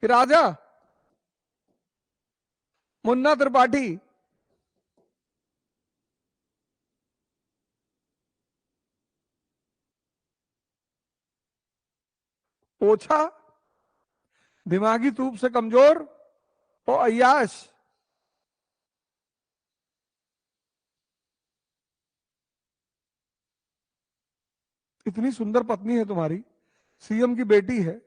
कि राजा मुन्ना त्रिपाठी ओछा, दिमागी तूप से कमजोर और अय्याश। इतनी सुंदर पत्नी है तुम्हारी, सीएम की बेटी है,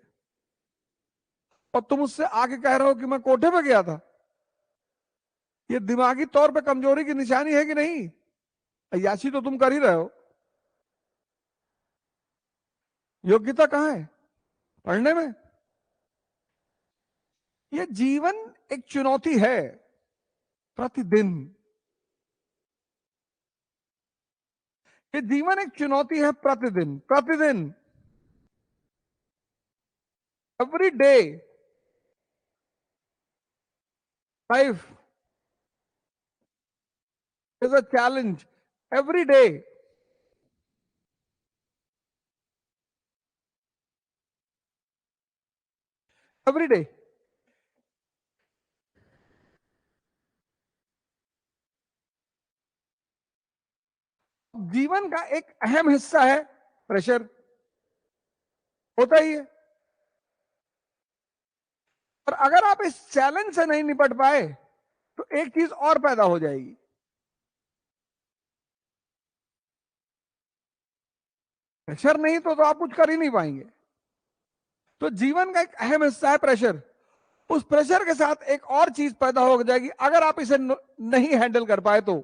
और तुम उससे आके कह रहे हो कि मैं कोठे पे गया था। ये दिमागी तौर पे कमजोरी की निशानी है कि नहीं? अय्याशी तो तुम कर ही रहे हो। योग्यता कहां है? पढ़ने में। ये जीवन एक चुनौती है प्रतिदिन। ये जीवन एक चुनौती है प्रतिदिन प्रतिदिन। Every day life is a challenge. Every day. Every day. जीवन का एक अहम हिस्सा है प्रेशर, होता ही है। और अगर आप इस चैलेंज से नहीं निपट पाए तो एक चीज और पैदा हो जाएगी। प्रेशर नहीं तो आप कुछ कर ही नहीं पाएंगे। तो जीवन का एक अहम हिस्सा है प्रेशर। उस प्रेशर के साथ एक और चीज पैदा हो जाएगी अगर आप इसे नहीं हैंडल कर पाए तो।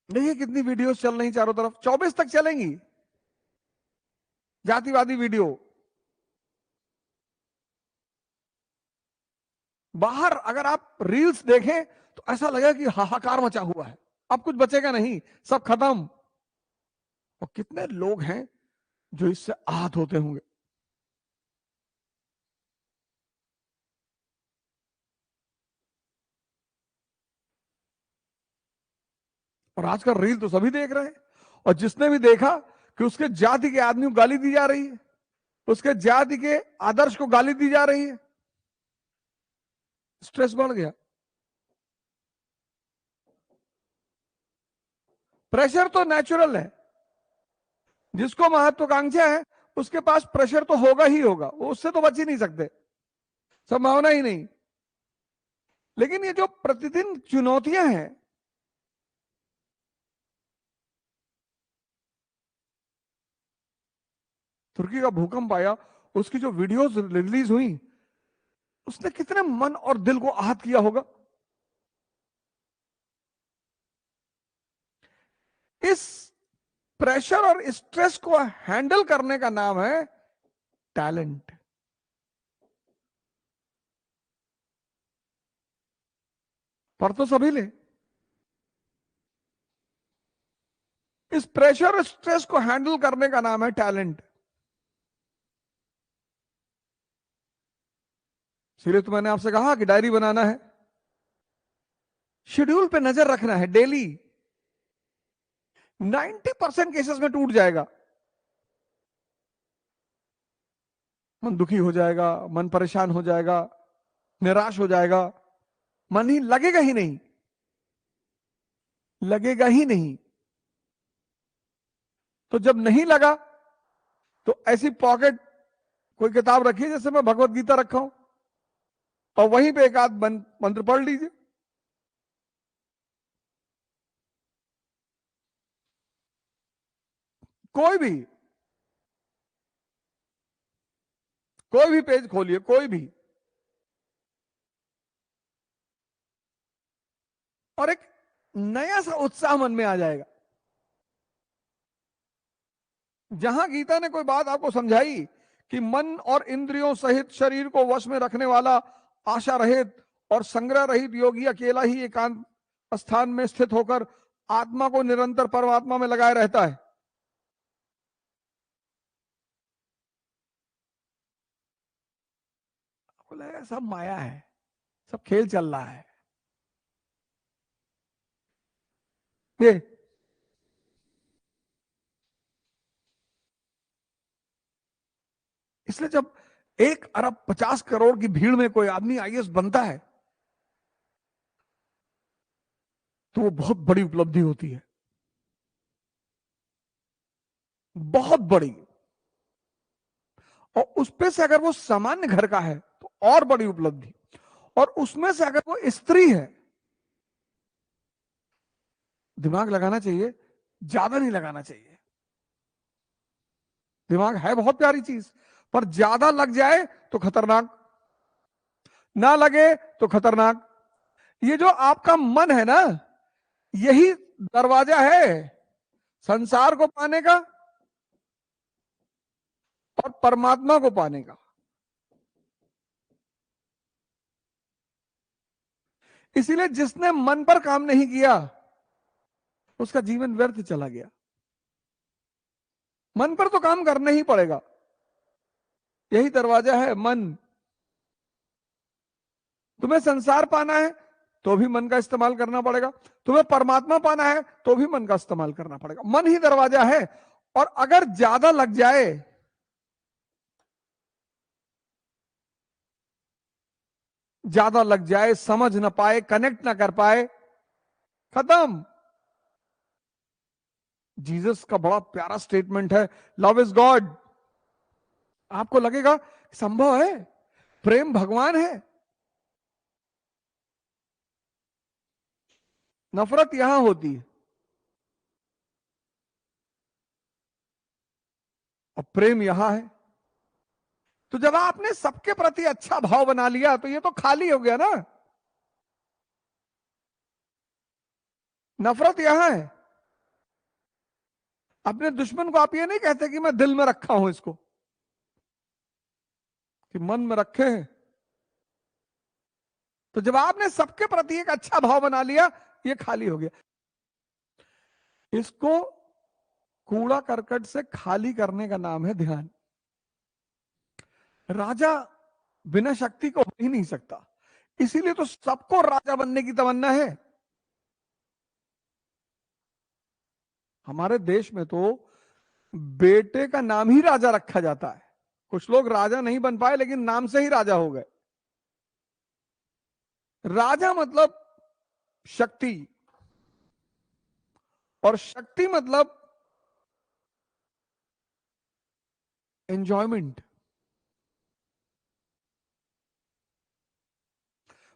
देखिए कितनी वीडियोस चल रही चारों तरफ, 24 तक चलेंगी जातिवादी वीडियो। बाहर अगर आप रील्स देखें तो ऐसा लगेगा कि हाहाकार मचा हुआ है, अब कुछ बचेगा नहीं, सब खत्म। और कितने लोग हैं जो इससे आहत होते होंगे। और आजकल रील तो सभी देख रहे हैं। और जिसने भी देखा कि उसके जाति के आदमी को गाली दी जा रही है, उसके जाति के आदर्श को गाली दी जा रही है, स्ट्रेस बढ़ गया। प्रेशर तो नेचुरल है, जिसको महत्वाकांक्षा है उसके पास प्रेशर तो होगा ही होगा, वो उससे तो बच ही नहीं सकते, संभावना ही नहीं। लेकिन ये जो प्रतिदिन चुनौतियां हैं, तुर्की का भूकंप आया, उसकी जो वीडियोस रिलीज हुई, उसने कितने मन और दिल को आहत किया होगा। इस प्रेशर और स्ट्रेस को हैंडल करने का नाम है टैलेंट। पर तो सभी ले। इस प्रेशर और स्ट्रेस को हैंडल करने का नाम है टैलेंट। इसलिए तो मैंने आपसे कहा कि डायरी बनाना है, शेड्यूल पे नजर रखना है डेली। 90% केसेस में टूट जाएगा, मन दुखी हो जाएगा, मन परेशान हो जाएगा, निराश हो जाएगा, मन ही लगेगा ही नहीं, लगेगा ही नहीं। तो जब नहीं लगा तो ऐसी पॉकेट कोई किताब रखिए, जैसे मैं भगवत गीता रखा हूं, और वहीं पे एक आध मंत्र पढ़ लीजिए। कोई भी, कोई भी पेज खोलिए, कोई भी, और एक नया सा उत्साह मन में आ जाएगा। जहां गीता ने कोई बात आपको समझाई कि मन और इंद्रियों सहित शरीर को वश में रखने वाला आशा रहित और संग्रह रहित योगी अकेला ही एकांत स्थान में स्थित होकर आत्मा को निरंतर परमात्मा में लगाए रहता है। बोले सब माया है, सब खेल चल रहा है। ये इसलिए जब 1 अरब 50 करोड़ की भीड़ में कोई आदमी आईएएस बनता है तो वो बहुत बड़ी उपलब्धि होती है, बहुत बड़ी। और उसपे से अगर वो सामान्य घर का है तो और बड़ी उपलब्धि, और उसमें से अगर वो स्त्री है, दिमाग लगाना चाहिए, ज्यादा नहीं लगाना चाहिए। दिमाग है बहुत प्यारी चीज, पर ज्यादा लग जाए तो खतरनाक, ना लगे तो खतरनाक। ये जो आपका मन है ना, यही दरवाजा है संसार को पाने का और परमात्मा को पाने का। इसीलिए जिसने मन पर काम नहीं किया उसका जीवन व्यर्थ चला गया। मन पर तो काम करना ही पड़ेगा, यही दरवाजा है मन। तुम्हें संसार पाना है तो भी मन का इस्तेमाल करना पड़ेगा, तुम्हें परमात्मा पाना है तो भी मन का इस्तेमाल करना पड़ेगा। मन ही दरवाजा है, और अगर ज्यादा लग जाए, ज्यादा लग जाए, समझ ना पाए, कनेक्ट ना कर पाए, खत्म। जीसस का बड़ा प्यारा स्टेटमेंट है, लव इज गॉड। आपको लगेगा संभव है, प्रेम भगवान है, नफरत यहां होती है और प्रेम यहां है। तो जब आपने सबके प्रति अच्छा भाव बना लिया तो ये तो खाली हो गया ना। नफरत यहां है। अपने दुश्मन को आप ये नहीं कहते कि मैं दिल में रखा हूं इसको, कि मन में रखे हैं। तो जब आपने सबके प्रति एक अच्छा भाव बना लिया, ये खाली हो गया। इसको कूड़ा करकट से खाली करने का नाम है ध्यान। राजा बिना शक्ति को हो ही नहीं सकता, इसीलिए तो सबको राजा बनने की तमन्ना है। हमारे देश में तो बेटे का नाम ही राजा रखा जाता है। कुछ लोग राजा नहीं बन पाए लेकिन नाम से ही राजा हो गए। राजा मतलब शक्ति, और शक्ति मतलब एंजॉयमेंट।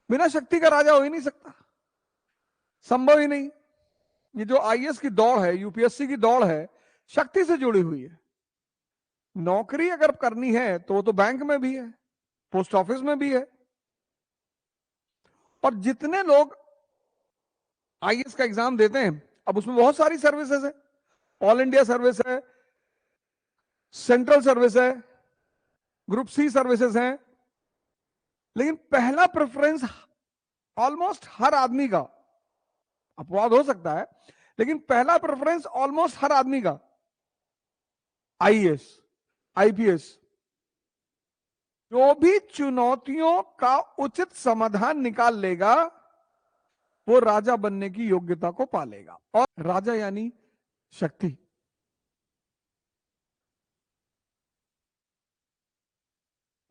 बिना शक्ति का राजा हो ही नहीं सकता, संभव ही नहीं। ये जो आईएएस की दौड़ है, यूपीएससी की दौड़ है, शक्ति से जुड़ी हुई है। नौकरी अगर करनी है तो वो तो बैंक में भी है, पोस्ट ऑफिस में भी है। और जितने लोग आईएएस का एग्जाम देते हैं, अब उसमें बहुत सारी सर्विसेज है, ऑल इंडिया सर्विस है, सेंट्रल सर्विस है, ग्रुप सी सर्विसेज हैं, लेकिन पहला प्रेफरेंस ऑलमोस्ट हर आदमी का, अपवाद हो सकता है, लेकिन पहला प्रेफरेंस ऑलमोस्ट हर आदमी का आईएएस आईपीएस। जो भी चुनौतियों का उचित समाधान निकाल लेगा वो राजा बनने की योग्यता को पालेगा। और राजा यानी शक्ति।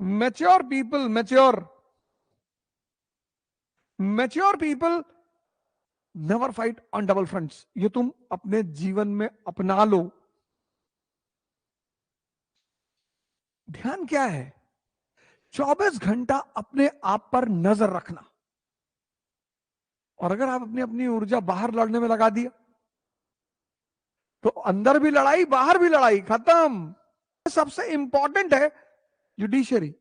Mature people, mature people never fight on double fronts. ये तुम अपने जीवन में अपना लो। ध्यान क्या है? 24 घंटा अपने आप पर नजर रखना। और अगर आप अपनी अपनी ऊर्जा बाहर लड़ने में लगा दिया तो अंदर भी लड़ाई, बाहर भी लड़ाई, खत्म। सबसे इंपॉर्टेंट है जुडिशरी।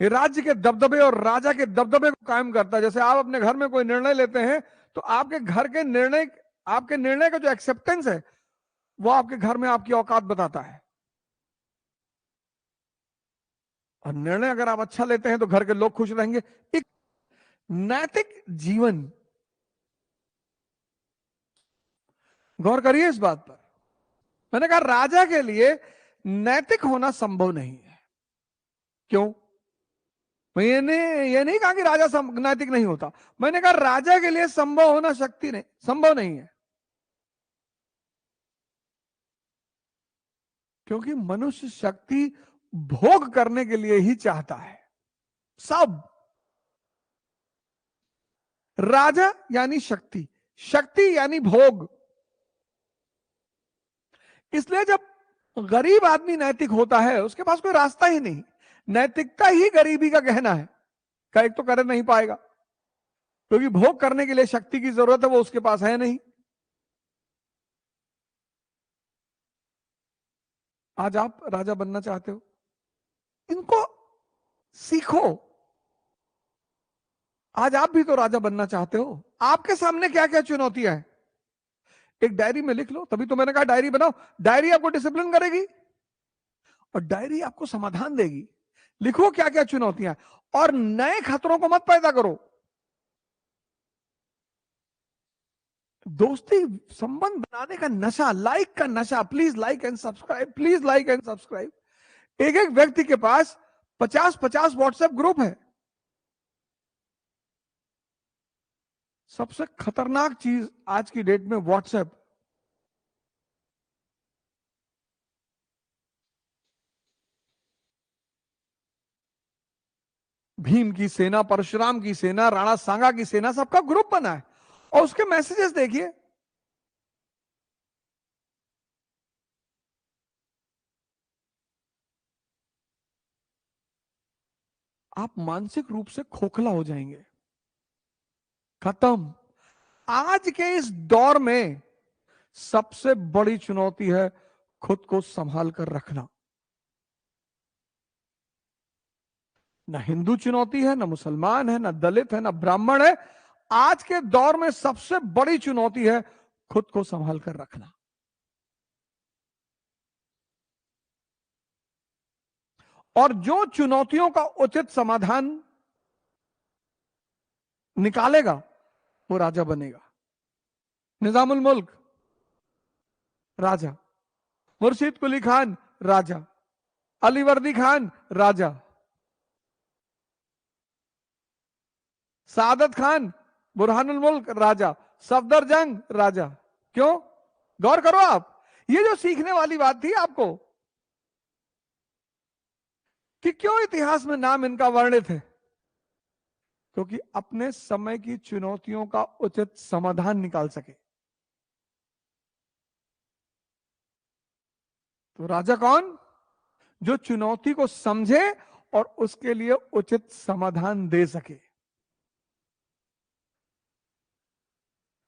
ये राज्य के दबदबे और राजा के दबदबे को कायम करता है। जैसे आप अपने घर में कोई निर्णय लेते हैं तो आपके घर के निर्णय, आपके निर्णय का जो एक्सेप्टेंस है वो आपके घर में आपकी औकात बताता है। और निर्णय अगर आप अच्छा लेते हैं तो घर के लोग खुश रहेंगे। एक नैतिक जीवन, गौर करिए इस बात पर। मैंने कहा राजा के लिए नैतिक होना संभव नहीं है। क्यों? मैंने ये नहीं कहा कि राजा नैतिक नहीं होता, मैंने कहा राजा के लिए संभव होना शक्ति नहीं, संभव नहीं है। क्योंकि मनुष्य शक्ति भोग करने के लिए ही चाहता है। सब राजा यानी शक्ति, शक्ति यानी भोग। इसलिए जब गरीब आदमी नैतिक होता है, उसके पास कोई रास्ता ही नहीं। नैतिकता ही गरीबी का गहना है। का एक तो कर नहीं पाएगा, क्योंकि भोग करने के लिए शक्ति की जरूरत है, वो उसके पास है नहीं। आज आप राजा बनना चाहते हो, इनको सीखो। आज आप भी तो राजा बनना चाहते हो। आपके सामने क्या क्या चुनौतियां हैं, एक डायरी में लिख लो। तभी तो मैंने कहा डायरी बनाओ। डायरी आपको डिसिप्लिन करेगी और डायरी आपको समाधान देगी। लिखो क्या क्या चुनौतियां, और नए खतरों को मत पैदा करो। दोस्ती संबंध बनाने का नशा, लाइक का नशा, please like and subscribe, please like and subscribe. एक एक व्यक्ति के पास 50-50 व्हाट्सएप ग्रुप है। सबसे खतरनाक चीज आज की डेट में व्हाट्सएप। भीम की सेना, परशुराम की सेना, राणा सांगा की सेना, सबका ग्रुप बना है, और उसके मैसेजेस देखिए। आप मानसिक रूप से खोखला हो जाएंगे। खत्म। आज के इस दौर में सबसे बड़ी चुनौती है खुद को संभाल कर रखना। ना हिंदू चुनौती है, ना मुसलमान है, ना दलित है, ना ब्राह्मण है। आज के दौर में सबसे बड़ी चुनौती है खुद को संभाल कर रखना। और जो चुनौतियों का उचित समाधान निकालेगा, वो राजा बनेगा। निजामुल मुल्क राजा, मुर्शिद कुली खान राजा, अली वर्दी खान राजा, सादत खान, बुरहानुल मुल्क राजा, सफदर जंग राजा। क्यों? गौर करो आप, ये जो सीखने वाली बात थी आपको कि क्यों इतिहास में नाम इनका वर्णित है, क्योंकि अपने समय की चुनौतियों का उचित समाधान निकाल सके। तो राजा कौन? जो चुनौती को समझे और उसके लिए उचित समाधान दे सके।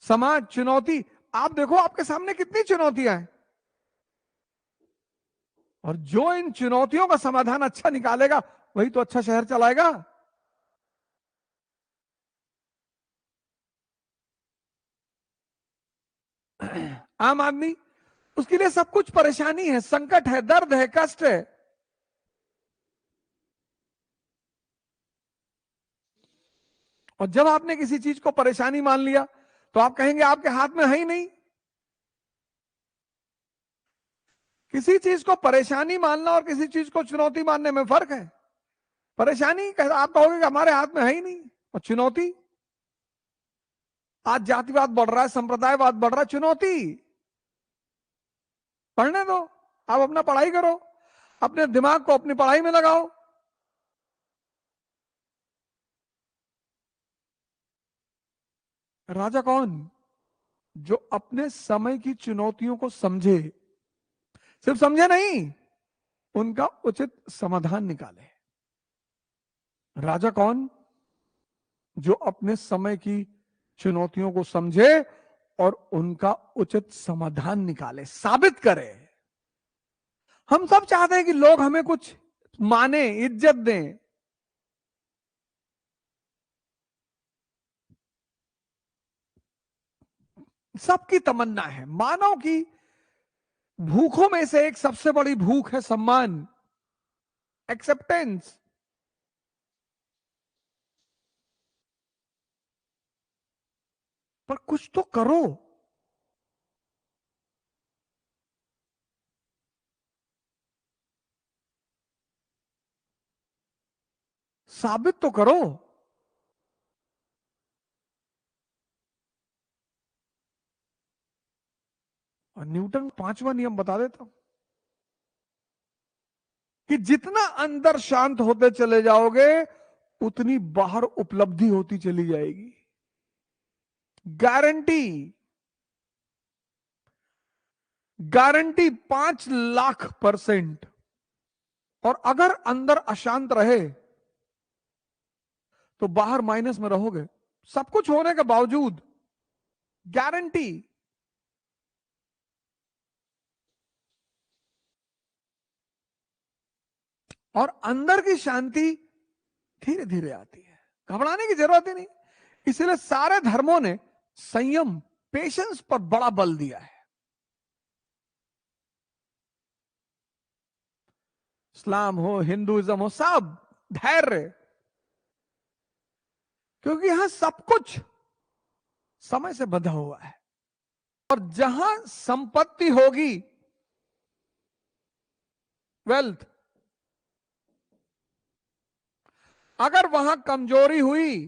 समाज चुनौती, आप देखो आपके सामने कितनी चुनौतियां हैं, और जो इन चुनौतियों का समाधान अच्छा निकालेगा, वही तो अच्छा शहर चलाएगा। आम आदमी, उसके लिए सब कुछ परेशानी है, संकट है, दर्द है, कष्ट है। और जब आपने किसी चीज को परेशानी मान लिया, तो आप कहेंगे आपके हाथ में है ही नहीं। किसी चीज को परेशानी मानना और किसी चीज को चुनौती मानने में फर्क है। परेशानी आप कहोगे कि हमारे हाथ में है ही नहीं, और चुनौती, आज जातिवाद बढ़ रहा है, संप्रदायवाद बढ़ रहा है, चुनौती। पढ़ने दो, आप अपना पढ़ाई करो, अपने दिमाग को अपनी पढ़ाई में लगाओ। राजा कौन? जो अपने समय की चुनौतियों को समझे, सिर्फ समझे नहीं, उनका उचित समाधान निकाले। राजा कौन? जो अपने समय की चुनौतियों को समझे और उनका उचित समाधान निकाले, साबित करे। हम सब चाहते हैं कि लोग हमें कुछ माने, इज्जत दें। सबकी तमन्ना है, मानव की भूखों में से एक सबसे बड़ी भूख है सम्मान, एक्सेप्टेंस। पर कुछ तो करो। साबित तो करो। और न्यूटन पांचवा नियम बता देता हूं। कि जितना अंदर शांत होते चले जाओगे उतनी बाहर उपलब्धि होती चली जाएगी। Guarantee, guarantee 5,00,000%। और अगर अंदर अशांत रहे तो बाहर माइनस में रहोगे, सब कुछ होने के बावजूद। गारंटी। और अंदर की शांति धीरे धीरे आती है, घबराने की जरूरत ही नहीं। इसलिए सारे धर्मों ने संयम, पेशेंस पर बड़ा बल दिया है। इस्लाम हो, हिंदुइज्म हो, सब धैर्य, क्योंकि यहां सब कुछ समय से बंधा हुआ है। और जहां संपत्ति होगी, वेल्थ, अगर वहां कमजोरी हुई,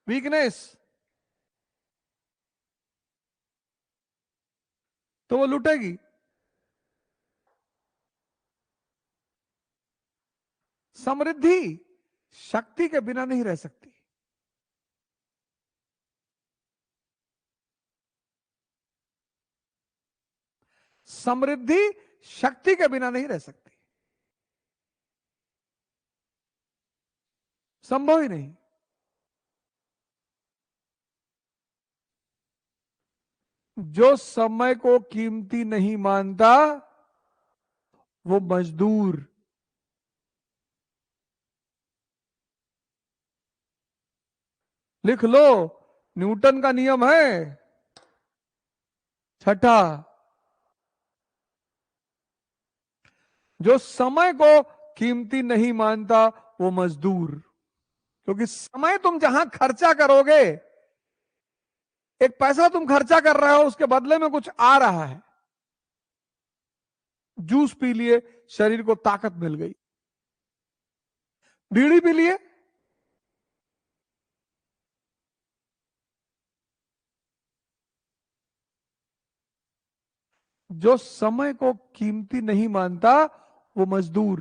वीकनेस, तो वो लुटेगी। समृद्धि शक्ति के बिना नहीं रह सकती। समृद्धि शक्ति के बिना नहीं रह सकती, संभव ही नहीं। जो समय को कीमती नहीं मानता वो मजदूर। लिख लो, न्यूटन का नियम है छठा, जो समय को कीमती नहीं मानता वो मजदूर। क्योंकि समय तुम जहां खर्चा करोगे, एक पैसा तुम खर्चा कर रहे हो, उसके बदले में कुछ आ रहा है। जूस पी लिए, शरीर को ताकत मिल गई। बीड़ी पी लिए, जो समय को कीमती नहीं मानता वो मजदूर।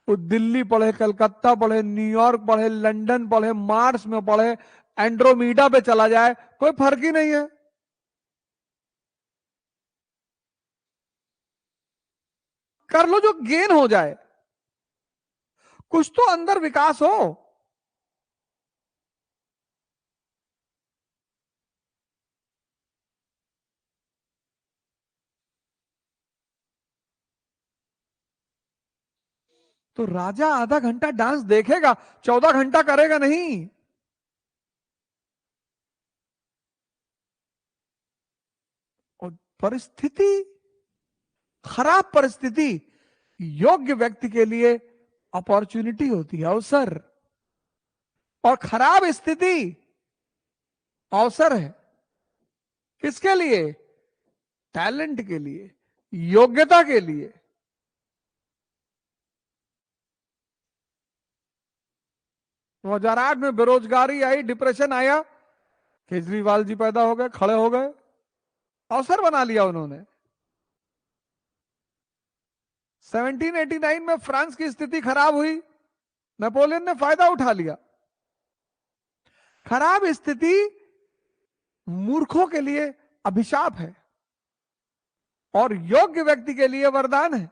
वो दिल्ली पढ़े, कलकत्ता पढ़े, न्यूयॉर्क पढ़े, लंदन पढ़े, मार्स में पढ़े, एंड्रोमीडा पे चला जाए, कोई फर्क ही नहीं है। कर लो जो गेन हो जाए, कुछ तो अंदर विकास हो। तो राजा आधा घंटा डांस देखेगा, 14 घंटा करेगा नहीं। और परिस्थिति, खराब परिस्थिति योग्य व्यक्ति के लिए अपॉर्चुनिटी होती है, अवसर। और खराब स्थिति अवसर है, किसके लिए? टैलेंट के लिए, योग्यता के लिए। 2008 में बेरोजगारी आई, डिप्रेशन आया, केजरीवाल जी पैदा हो गए, खड़े हो गए, अवसर बना लिया उन्होंने। 1789 में फ्रांस की स्थिति खराब हुई, नेपोलियन ने फायदा उठा लिया। खराब स्थिति मूर्खों के लिए अभिशाप है और योग्य व्यक्ति के लिए वरदान है।